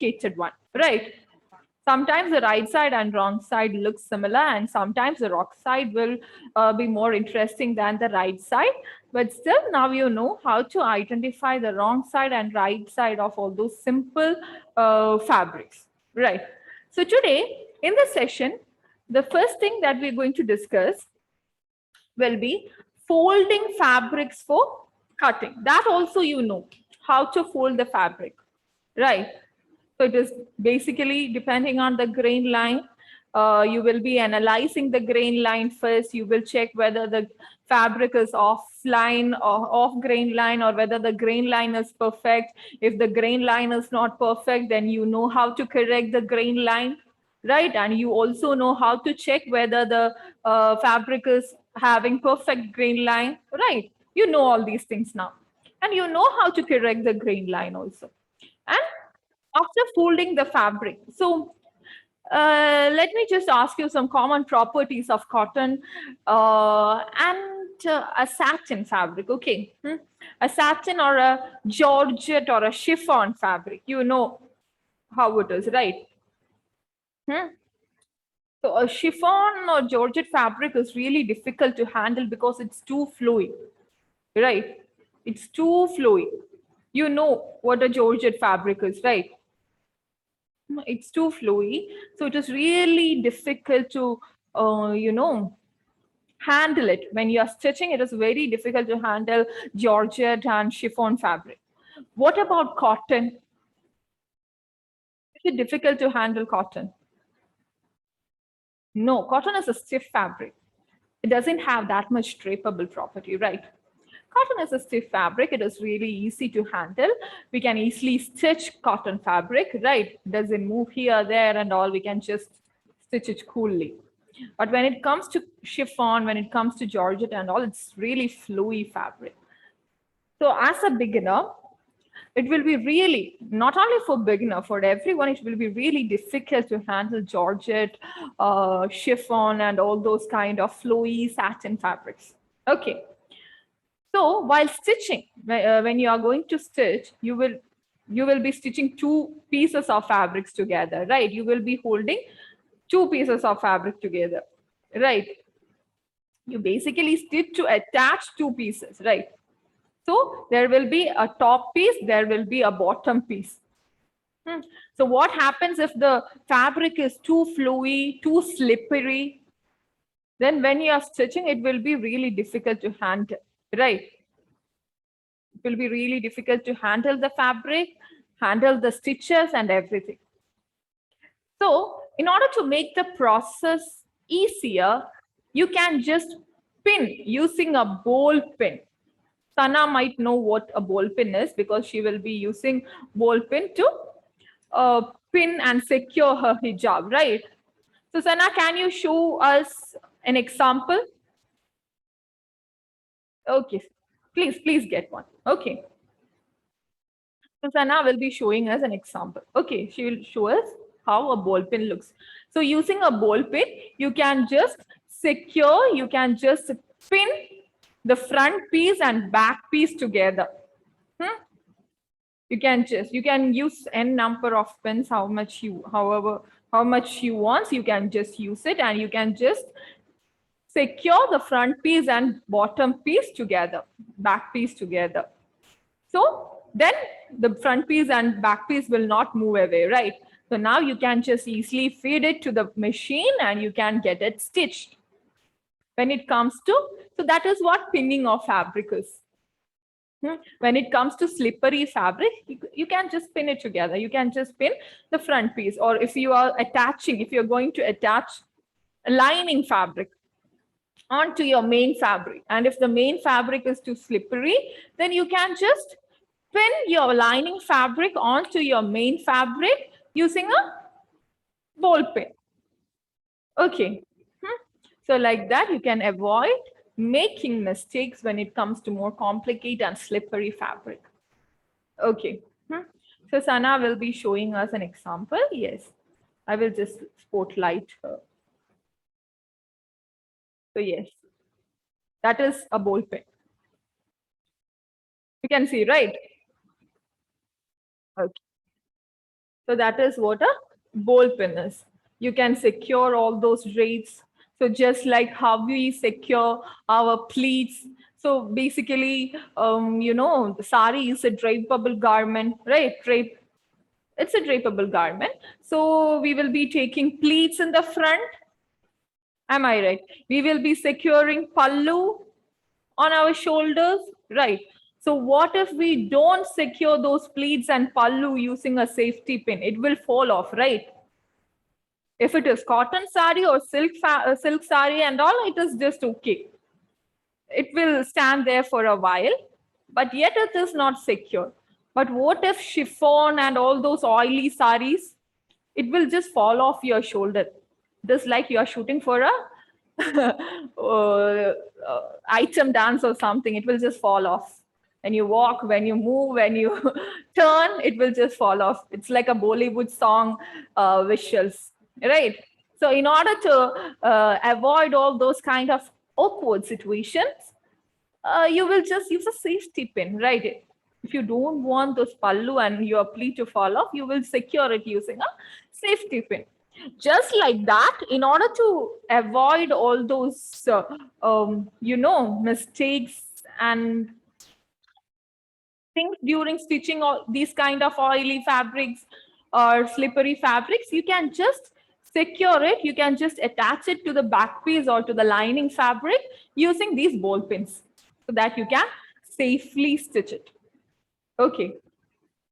complicated one, right? Sometimes the right side and wrong side look similar, and sometimes the wrong side will be more interesting than the right side. But still, now you know how to identify the wrong side and right side of all those simple fabrics, right? So today, in this session, the first thing that we're going to discuss will be folding fabrics for cutting. That also you know how to fold the fabric, right? So it is basically depending on the grain line. You will be analyzing the grain line first. You will check whether the fabric is offline or off grain line, or whether the grain line is perfect. If the grain line is not perfect, then you know how to correct the grain line, right? And you also know how to check whether the fabric is having perfect grain line, right? You know all these things now. And you know how to correct the grain line also. And after folding the fabric, so let me just ask you some common properties of cotton and a satin fabric. Okay. A satin or a georgette or a chiffon fabric, you know how it is, right? So a chiffon or georgette fabric is really difficult to handle because it's too fluid, right? It's too fluid. You know what a georgette fabric is, right? It's too flowy, so it is really difficult to handle it. When you are stitching, it is very difficult to handle georgette and chiffon fabric. What about cotton? Is it difficult to handle cotton? No, cotton is a stiff fabric. It doesn't have that much drapeable property, right? Cotton is a stiff fabric. It is really easy to handle. We can easily stitch cotton fabric, right? It doesn't move here, there, and all. We can just stitch it coolly. But when it comes to chiffon, when it comes to georgette and all, it's really fluid fabric. So as a beginner, it will be really, not only for beginner, for everyone, it will be really difficult to handle georgette, chiffon, and all those kind of flowy satin fabrics. Okay. So while stitching, when you are going to stitch, you will be stitching two pieces of fabrics together, right? You will be holding two pieces of fabric together, right? You basically stitch to attach two pieces, right? So there will be a top piece, there will be a bottom piece. So what happens if the fabric is too fluid, too slippery? Then when you are stitching, it will be really difficult to handle, right? It will be really difficult to handle the fabric, handle the stitches and everything. So in order to make the process easier, you can just pin using a ball pin. Sana might know what a ball pin is because she will be using ball pin to pin and secure her hijab, right? So Sana, can you show us an example? Okay, please get one. Okay. So Sana will be showing us an example. Okay, she will show us how a ball pin looks. So using a ball pin, you can just secure, you can just pin the front piece and back piece together. You can use n number of pins, how much you want, you can just use it, and you can just secure the front piece and bottom piece together, back piece together. So then the front piece and back piece will not move away, right? So now you can just easily feed it to the machine and you can get it stitched. When it comes to, so that is what pinning of fabric is. When it comes to slippery fabric, you can just pin it together. You can just pin the front piece, or if you are attaching, if you're going to attach a lining fabric onto your main fabric, and if the main fabric is too slippery, then you can just pin your lining fabric onto your main fabric using a ball pin. Okay. So like that, you can avoid making mistakes when it comes to more complicated and slippery fabric. Okay. So Sana will be showing us an example. Yes. I will just spotlight her. So yes, that is a ball pin. You can see, right? Okay. So that is what a ball pin is. You can secure all those drapes. So just like how we secure our pleats. So basically, the sari is a drapeable garment, right? It's a drapeable garment. So we will be taking pleats in the front. Am I right? We will be securing pallu on our shoulders, right? So what if we don't secure those pleats and pallu using a safety pin? It will fall off, right? If it is cotton sari or silk sari and all, it is just okay. It will stand there for a while, but yet it is not secure. But what if chiffon and all those oily saris? It will just fall off your shoulder, just like you are shooting for a item dance or something. It will just fall off. When you walk, when you move, when you turn, it will just fall off. It's like a Bollywood song visuals, right? So in order to avoid all those kind of awkward situations, you will just use a safety pin, right? If you don't want those pallu and your pleat to fall off, you will secure it using a safety pin. Just like that, in order to avoid all those, mistakes and things during stitching or these kind of oily fabrics or slippery fabrics, you can just secure it. You can just attach it to the back piece or to the lining fabric using these ball pins so that you can safely stitch it. Okay,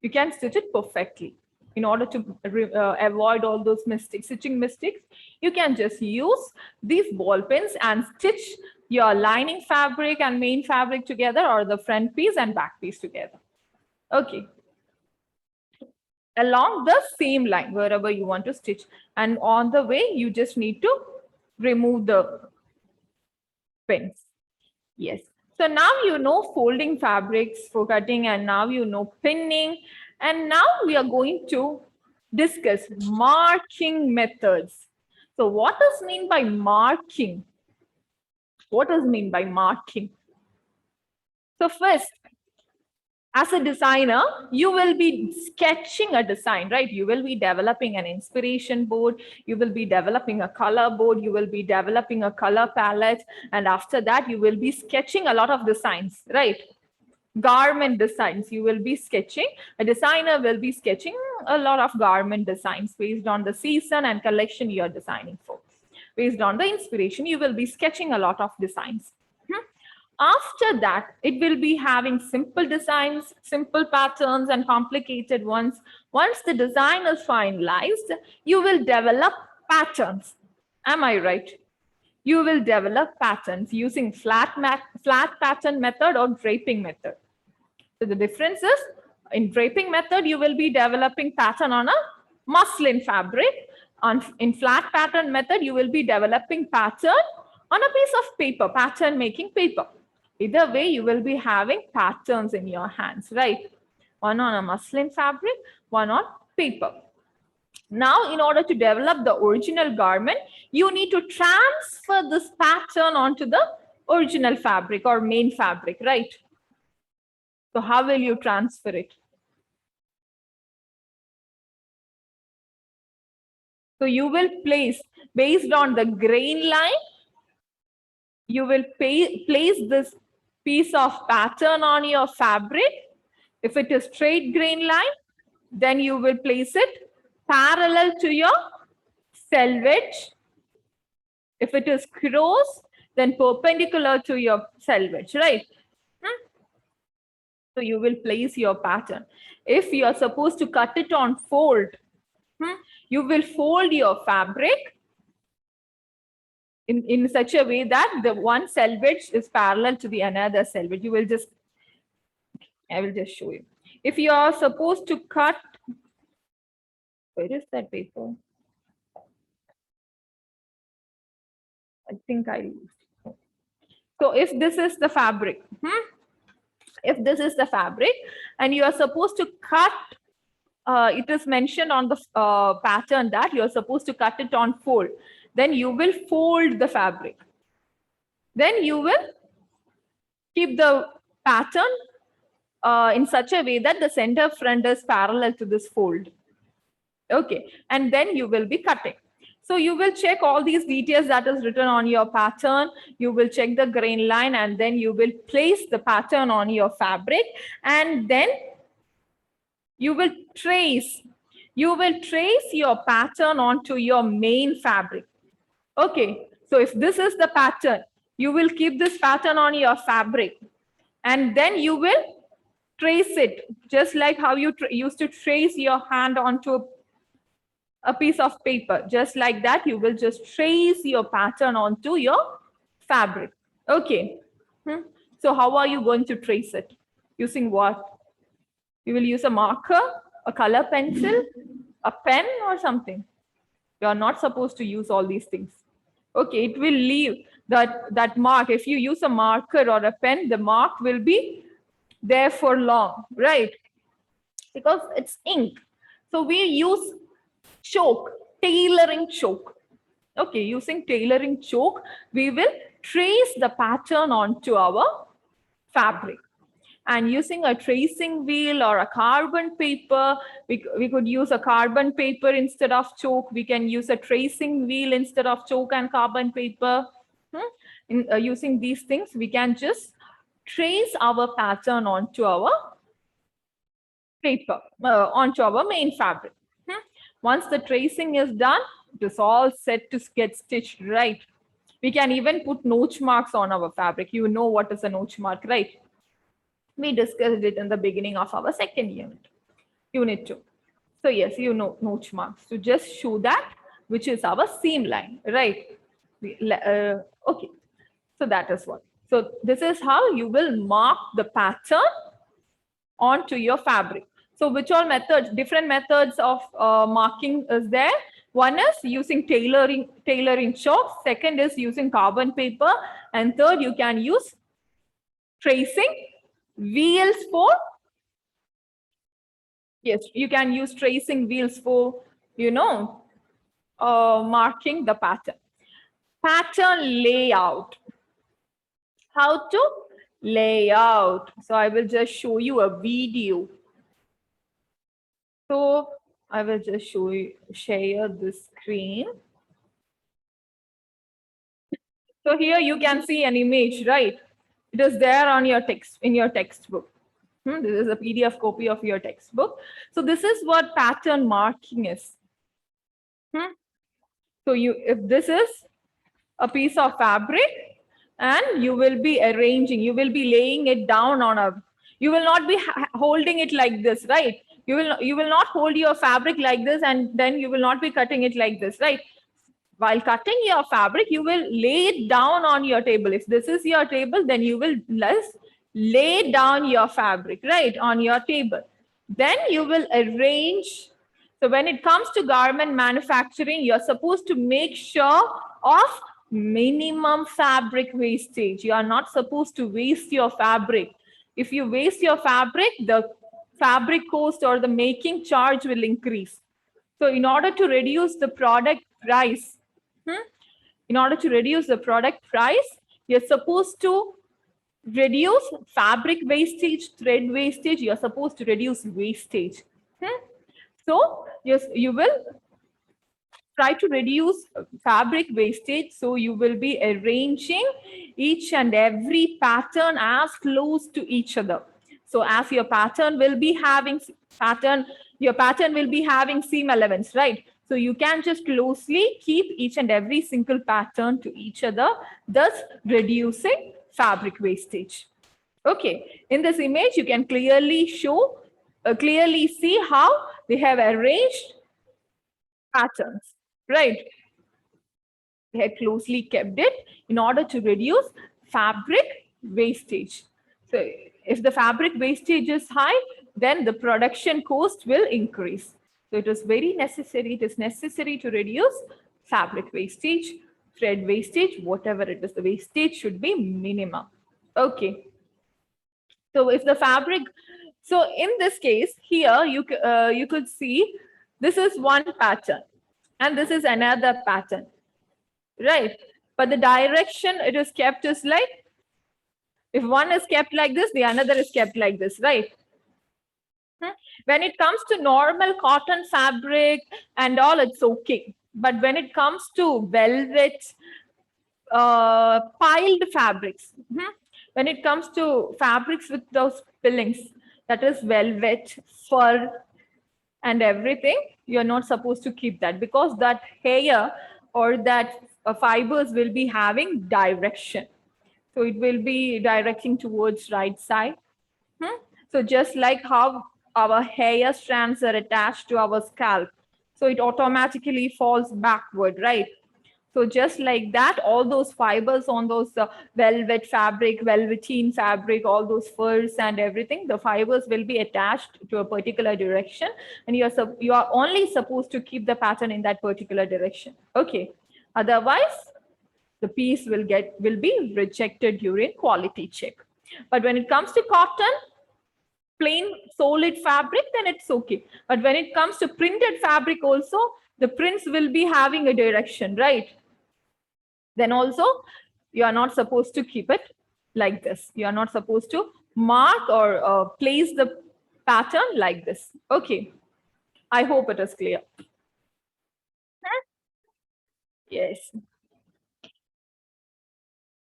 you can stitch it perfectly. In order to avoid all those stitching mistakes, you can just use these ball pins and stitch your lining fabric and main fabric together, or the front piece and back piece together. Okay. Along the same line, wherever you want to stitch. And on the way, you just need to remove the pins. Yes. So now you know folding fabrics for cutting, and now you know pinning. And now we are going to discuss marking methods. So what does mean by marking? What does mean by marking? So first, as a designer, you will be sketching a design, right? You will be developing an inspiration board. You will be developing a color board. You will be developing a color palette. And after that, you will be sketching a lot of designs, right? Garment designs, you will be sketching. A designer will be sketching a lot of garment designs based on the season and collection you're designing for. Based on the inspiration, you will be sketching a lot of designs. After that, it will be having simple designs, simple patterns, and complicated ones. Once the design is finalized, you will develop patterns. Am I right? You will develop patterns using flat pattern method or draping method. So the difference is, in draping method, you will be developing pattern on a muslin fabric. In flat pattern method, you will be developing pattern on a piece of paper, pattern making paper. Either way, you will be having patterns in your hands, right? One on a muslin fabric, one on paper. Now, in order to develop the original garment, you need to transfer this pattern onto the original fabric or main fabric, right? So how will you transfer it? So you will place, based on the grain line, you will place this piece of pattern on your fabric. If it is straight grain line, then you will place it parallel to your selvage. If it is cross, then perpendicular to your selvage, right? So you will place your pattern. If you are supposed to cut it on fold, you will fold your fabric in such a way that the one selvage is parallel to the another selvage. You will just, I will just show you. If you are supposed to cut, where is that paper? I think I used. So if this is the fabric, if this is the fabric and you are supposed to cut, it is mentioned on the pattern that you are supposed to cut it on fold. Then you will fold the fabric. Then you will keep the pattern in such a way that the center front is parallel to this fold. Okay, and then you will be cutting. So you will check all these details that is written on your pattern. You will check the grain line, and then you will place the pattern on your fabric, and then you will trace. You will trace your pattern onto your main fabric. Okay, so if this is the pattern, you will keep this pattern on your fabric, and then you will trace it, just like how you used to trace your hand onto a piece of paper. Just like that, you will just trace your pattern onto your fabric. Okay. So how are you going to trace it? Using what? You will use a marker, a color pencil, a pen, or something. You are not supposed to use all these things. Okay, it will leave that mark. If you use a marker or a pen, the mark will be there for long, right? Because it's ink. So we use chalk, tailoring chalk. Okay, using tailoring chalk, we will trace the pattern onto our fabric. And using a tracing wheel or a carbon paper, we could use a carbon paper instead of chalk. We can use a tracing wheel instead of chalk and carbon paper. Using these things, we can just trace our pattern onto our paper, onto our main fabric. Once the tracing is done, it is all set to get stitched, right? We can even put notch marks on our fabric. You know what is a notch mark, right? We discussed it in the beginning of our second unit 2. So yes, you know notch marks. So just show that which is our seam line, right? Okay, so that is what. So this is how you will mark the pattern onto your fabric. So which all methods, different methods of marking is there. One is using tailoring chalk. Second is using carbon paper. And third, you can use tracing wheels for, yes, you can use tracing wheels for, marking the pattern. Pattern layout. How to lay out. So I will just show you a video. So I will just share the screen. So here you can see an image, right? It is there on your text, in your textbook. This is a PDF copy of your textbook. So this is what pattern marking is. So if this is a piece of fabric, and you will be arranging, you will be laying it down on a, you will not be holding it like this, right? You will not hold your fabric like this, and then you will not be cutting it like this, right? While cutting your fabric, you will lay it down on your table. If this is your table, then you will lay down your fabric, right, on your table. Then you will arrange. So when it comes to garment manufacturing, you're supposed to make sure of minimum fabric wastage. You are not supposed to waste your fabric. If you waste your fabric, the fabric cost or the making charge will increase. So in order to reduce the product price, you're supposed to reduce fabric wastage, thread wastage. You're supposed to reduce wastage. So yes, you will try to reduce fabric wastage. So you will be arranging each and every pattern as close to each other. So as your pattern will be having your pattern will be having seam elements, right? So you can just closely keep each and every single pattern to each other, thus reducing fabric wastage. Okay, in this image, you can clearly see how they have arranged patterns, right? They have closely kept it in order to reduce fabric wastage. So if the fabric wastage is high, then the production cost will increase. So it is very necessary. It is necessary to reduce fabric wastage, thread wastage, whatever it is. The wastage should be minimum. Okay. So if the fabric, so in this case here, you could see this is one pattern and this is another pattern, right? But the direction it is kept is like, if one is kept like this, the another is kept like this, right? When it comes to normal cotton fabric and all, it's okay. But when it comes to velvet, piled fabrics, when it comes to fabrics with those fillings, that is velvet, fur, and everything, you're not supposed to keep that, because that hair or that fibers will be having direction. So it will be directing towards right side. So just like how our hair strands are attached to our scalp, so it automatically falls backward, right? So just like that, all those fibers on those velvet fabric, velveteen fabric, all those furs and everything, the fibers will be attached to a particular direction, and you are only supposed to keep the pattern in that particular direction. Okay. Otherwise, the piece will be rejected during quality check. But when it comes to cotton, plain solid fabric, then it's okay. But when it comes to printed fabric also, the prints will be having a direction, right? Then also, you are not supposed to keep it like this. You are not supposed to mark or place the pattern like this. Okay. I hope it is clear. Yes.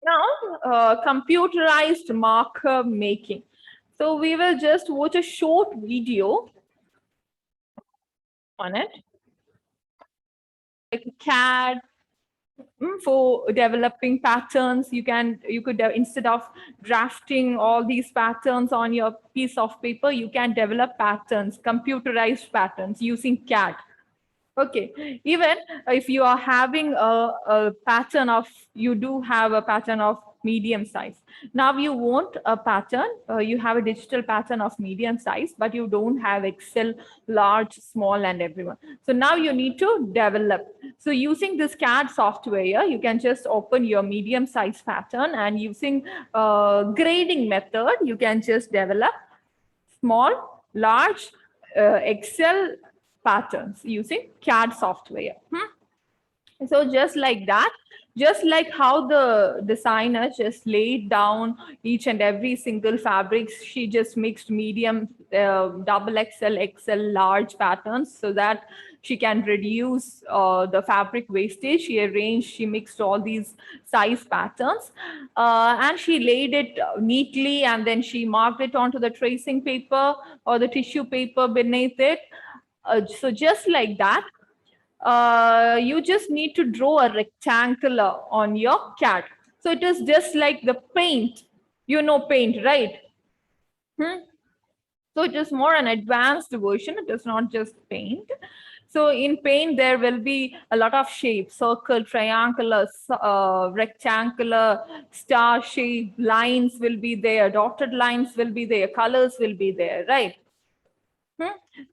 Now, computerized marker making. So we will just watch a short video on it, like CAD, for developing patterns. You could instead of drafting all these patterns on your piece of paper, you can develop patterns, computerized patterns using CAD. Okay. Even if you are having a pattern of, you do have a pattern of medium size. Now you want a pattern, you have a digital pattern of medium size, but you don't have Excel, large, small, and everyone. So now you need to develop. So using this CAD software, you can just open your medium size pattern, and using grading method, you can just develop small, large, Excel patterns using CAD software. So just like that, just like how the designer just laid down each and every single fabric, she just mixed medium, double XL, XL, large patterns so that she can reduce the fabric wastage. She mixed all these size patterns, and she laid it neatly, and then she marked it onto the tracing paper or the tissue paper beneath it. So just like that, you just need to draw a rectangular on your CAD. So it is just like the paint. You know paint, right? So it is more an advanced version. It is not just paint. So in paint, there will be a lot of shapes: circle, triangular, rectangular, star shape, lines will be there, dotted lines will be there, colors will be there, right?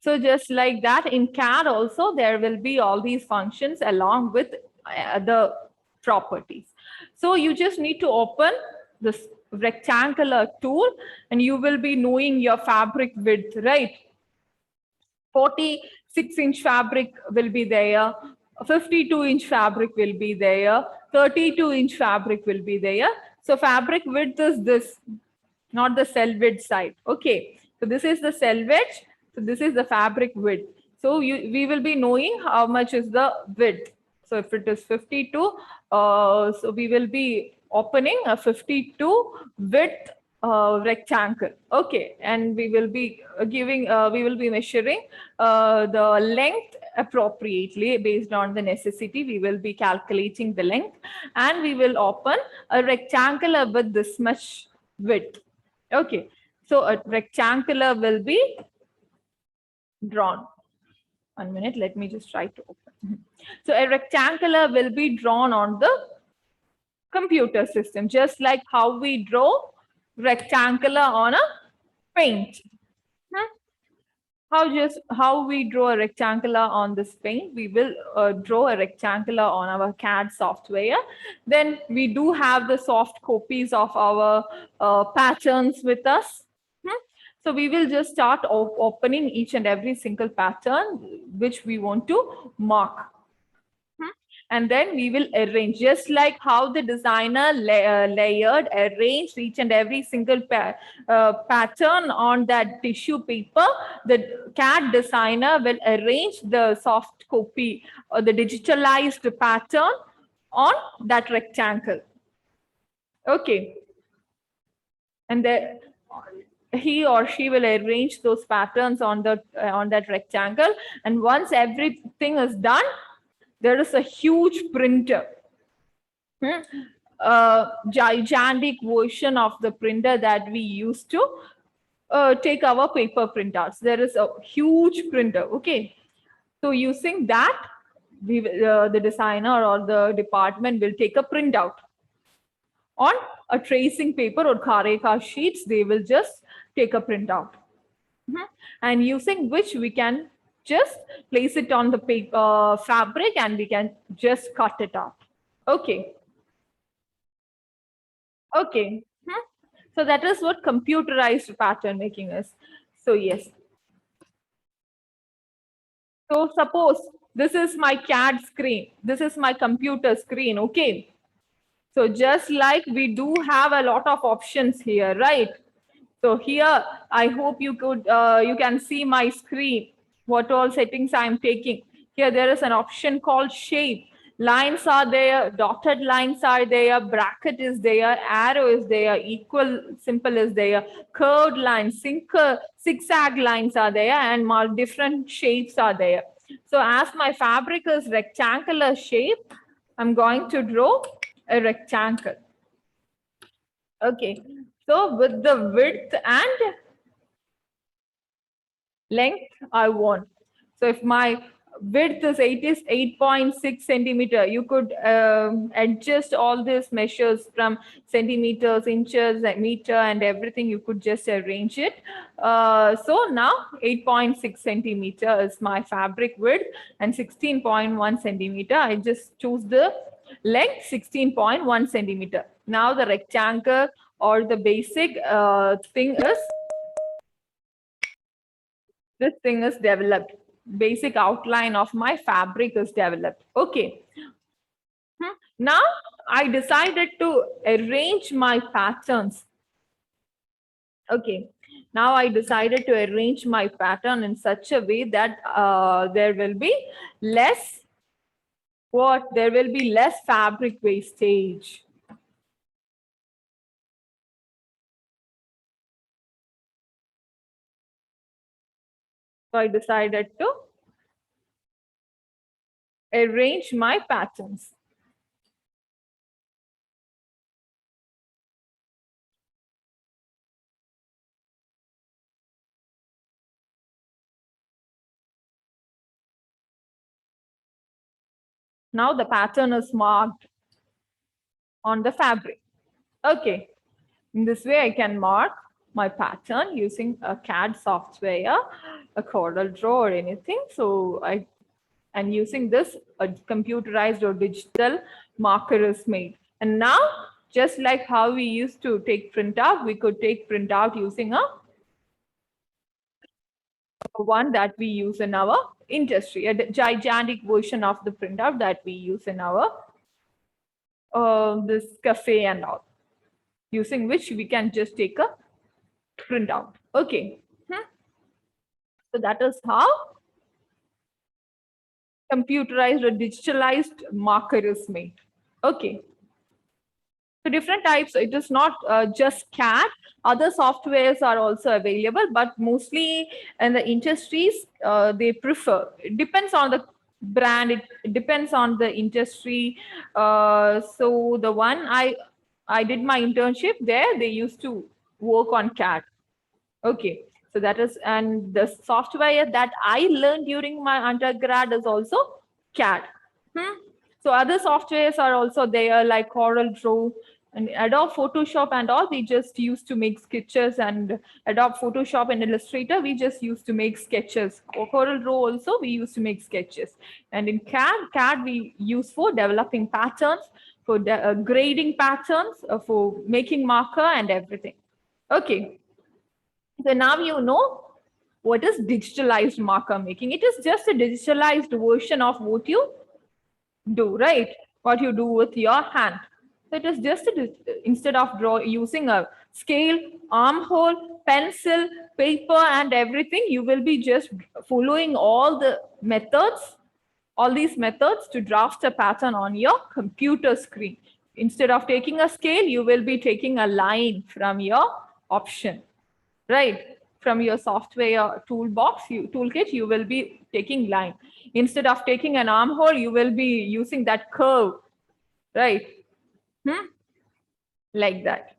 So just like that, in CAD also, there will be all these functions along with the properties. So you just need to open this rectangular tool, and you will be knowing your fabric width, right? 46-inch fabric will be there, 52-inch fabric will be there, 32-inch fabric will be there. So fabric width is this, not the selvage side. Okay, so this is the selvage. So this is the fabric width. So we will be knowing how much is the width. So if it is 52, so we will be opening a 52 width rectangle. Okay, and we will be we will be measuring the length appropriately based on the necessity. We will be calculating the length, and we will open a rectangular with this much width. Okay, so a rectangular will be drawn. 1 minute, let me just try to open. So a rectangular will be drawn on the computer system, just like how we draw rectangular on a paint. How we draw a rectangular on this paint, we will draw a rectangular on our CAD software. Then we do have the soft copies of our patterns with us. So we will just start opening each and every single pattern which we want to mark. And then we will arrange, just like how the designer layered, arranged each and every single pattern on that tissue paper. The CAD designer will arrange the soft copy or the digitalized pattern on that rectangle. Okay. And then he or she will arrange those patterns on the on that rectangle. And once everything is done, there is a huge printer, a gigantic version of the printer that we use to take our paper printouts. There is a huge printer. Okay, so using that, the designer or the department will take a printout on a tracing paper or kareka sheets. They will just take a printout, and using which we can just place it on the paper fabric and we can just cut it out. Okay. Okay. So that is what computerized pattern making is. So yes. So suppose this is my CAD screen. This is my computer screen. Okay. So just like we do have a lot of options here, right? So here, I hope you can see my screen, what all settings I'm taking. Here there is an option called shape. Lines are there, dotted lines are there, bracket is there, arrow is there, equal symbol is there, curved lines, zigzag lines are there, and more different shapes are there. So as my fabric is rectangular shape, I'm going to draw a rectangle. Okay, so with the width and length I want. So if my width is 8.6 centimeter, you could adjust all these measures from centimeters, inches, meter, and everything. You could just arrange it. So now 8.6 centimeter is my fabric width, and 16.1 centimeter. I just choose the length 16.1 centimeter. Now the rectangle or the basic thing is, this thing is developed. Basic outline of my fabric is developed. Okay. Now I decided to arrange my patterns. Okay. Now I decided to arrange my pattern in such a way that there will be less there will be less fabric wastage. So I decided to arrange my patterns. Now the pattern is marked on the fabric. Okay. In this way, I can mark my pattern using a CAD software, a Corel Draw or anything. So and using this, a computerized or digital marker is made. And now, just like how we used to take printout, we could take printout using a one that we use in our industry, a gigantic version of the printout that we use in our this cafe and all, using which we can just take a printout. Okay. So that is how computerized or digitalized marker is made. Okay. So different types, it is not just CAD. Other softwares are also available, but mostly in the industries, they prefer. It depends on the brand. It depends on the industry. So the one I did my internship there, they used to work on CAD. Okay. So that is, and the software that I learned during my undergrad is also CAD. So other softwares are also there, like Corel Draw and Adobe Photoshop and all. We just used to make sketches, and Adobe Photoshop and Illustrator, we just used to make sketches. Corel Draw also, we used to make sketches. And in CAD we use for developing patterns, for grading patterns, for making marker and everything. Okay. So now you know what is digitalized marker making. It is just a digitalized version of what you do, right? What you do with your hand. So it is just instead of using a scale, armhole, pencil, paper, and everything, you will be just following all these methods to draft a pattern on your computer screen. Instead of taking a scale, you will be taking a line from your option, right? From your software toolkit, you will be taking line. Instead of taking an armhole, you will be using that curve, right? Like that.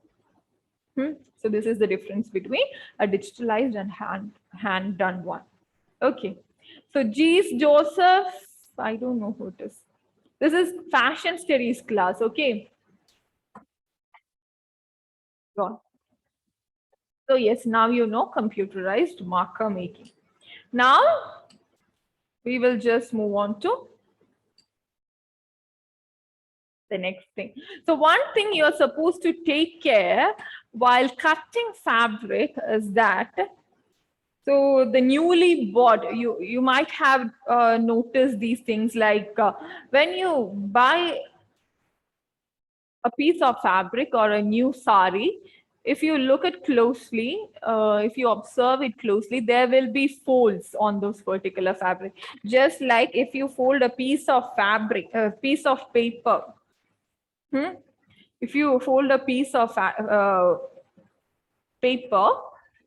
So this is the difference between a digitalized and hand done one. Okay. So G's Joseph, I don't know who it is. This is fashion studies class. Okay. Go on. So yes, now you know computerized marker making. Now we will just move on to the next thing. So one thing you're supposed to take care while cutting fabric is that, so the newly bought, you might have noticed these things like when you buy a piece of fabric or a new sari, if you look at closely, if you observe it closely, there will be folds on those particular fabric. Just like if you fold a piece of fabric, a piece of paper, if you fold a piece of paper,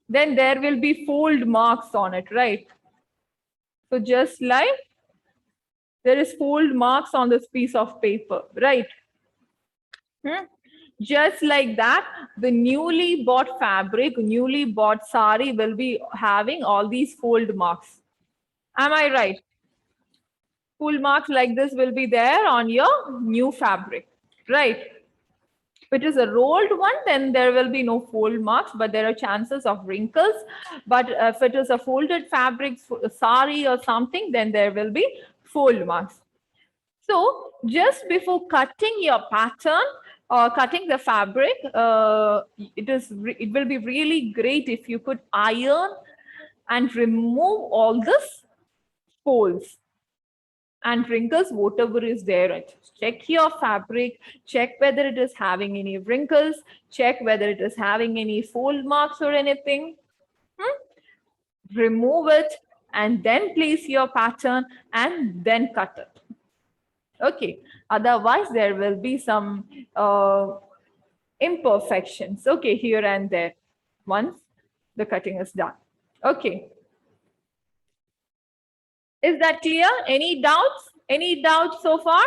then there will be fold marks on it, right? So just like there is fold marks on this piece of paper, right? Just like that, the newly bought fabric, newly bought sari will be having all these fold marks. Am I right? Fold marks like this will be there on your new fabric, right? If it is a rolled one, then there will be no fold marks, but there are chances of wrinkles. But if it is a folded fabric, sari or something, then there will be fold marks. So just before cutting your pattern or cutting the fabric, it will be really great if you could iron and remove all this folds and wrinkles, whatever is there. Check your fabric, check whether it is having any wrinkles, check whether it is having any fold marks or anything. Remove it and then place your pattern and then cut it. Okay, otherwise there will be some imperfections, okay, here and there once the cutting is done. Okay, is that clear? Any doubts so far?